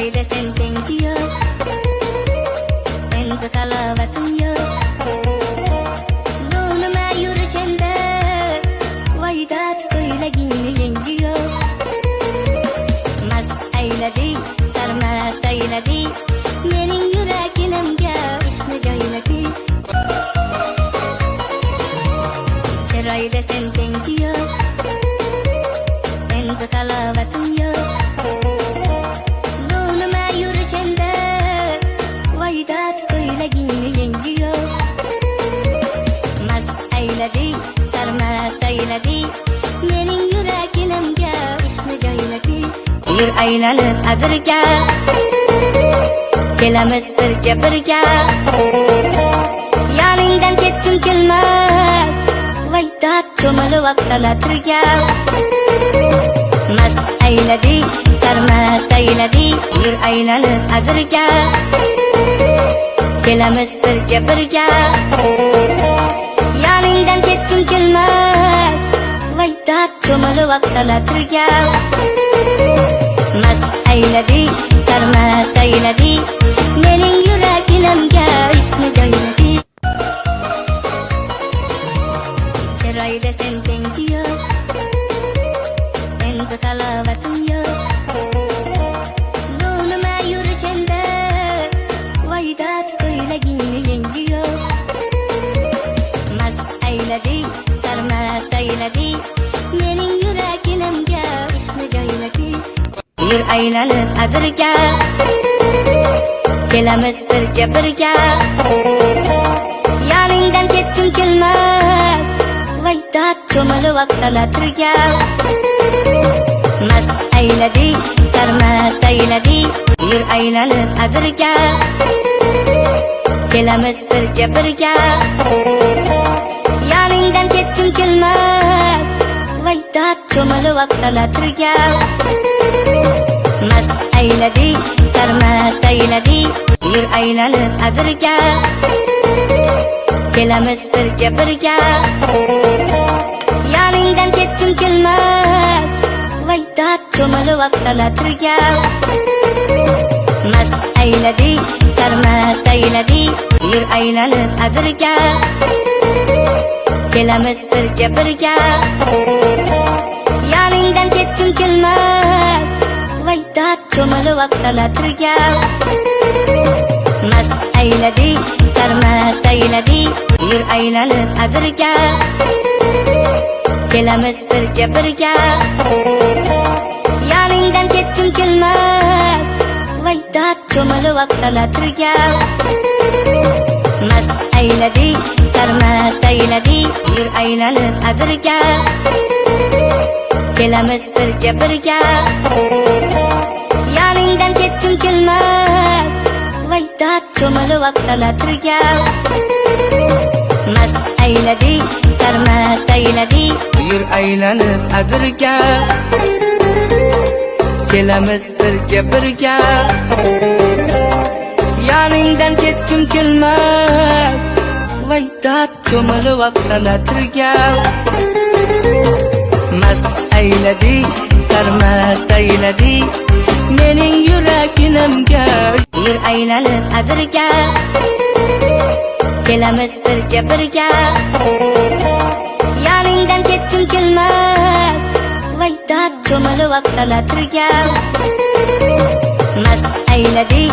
chiroyda sen tengi yo'q, endi talovatim yo'q. Bu nima yurishanda, voydat ko'ylagingni yengi yo'q. Mast aylading, sarmast aylading, mening yuraginimga ishni joylading. Chiroyda sen tengi yo'q, endi talovatim yo'q. Bu nima yurishanda, voydat ko'ylagingni yengi yo'q. Mast aylading, sarmast aylading, mening yuraginimga ishni joylading. Yur aylanib adirga, kelamiz birga birga. Yoningdan ketgim kelmas, voydat cho'milib vaqtalatirga. Mast aylading, sarmast aylading, yur aylanib adirga, kelamiz birga birga. Yoningdan ketgim kelmas, voydat cho'milib vaqtalatirga. Mast aylading, sarmast aylading, mening yuraginimga ishni joylading. Chiroyda sen tengi yo'q, endi talovatim yo'q. Bu nima yurishanda, voydat ko'ylagingni yengi yo'q. Mast aylading, sarmast aylading, mening yuraginimga ishni joylading. Yur aylanib adirga, kelamiz birga birga. Yoningdan ketgim kelmas, voydat cho'milib vaqtalatirga. Mast aylading, sarmast aylading, yur aylanib adirga, kelamiz birga birga. Yoningdan ketgim kelmas, voydat cho'milib vaqtalatirga. Mast aylading, sarmast aylading, yur aylanib adirga, kelamiz birga birga. Yoningdan ketgim kelmas, voydat cho'milib vaqtalatirga. Mast aylading, sarmast aylading, yur aylanib adirga, kelamiz birga birga. Yoningdan ketgim kelmas, voydat cho'milib vaqtalatirga. Mast aylading, sarmast aylading, yur aylanib adirga, kelamiz birga birga. Yoningdan ketgim kelmas, voydat cho'milib vaqtalatirga. Mast aylading, sarmast aylading, yur aylanib adirga, kelamiz birga birga. Yoningdan ketgim kelmas, voydat cho'milib vaqtalatirga. Mast aylading, sarmast aylading, yur aylanib adirga, kelamiz birga birga. Yoningdan ketgim kelmas, voydat cho'milib vaqtalatirga. Mast aylading, sarmast aylading, mening yuraginimga. yur aylanib adirga, kelamiz birga birga. Yoningdan ketgim kelmas, voydat cho'milib vaqtalatirga. Mast aylading,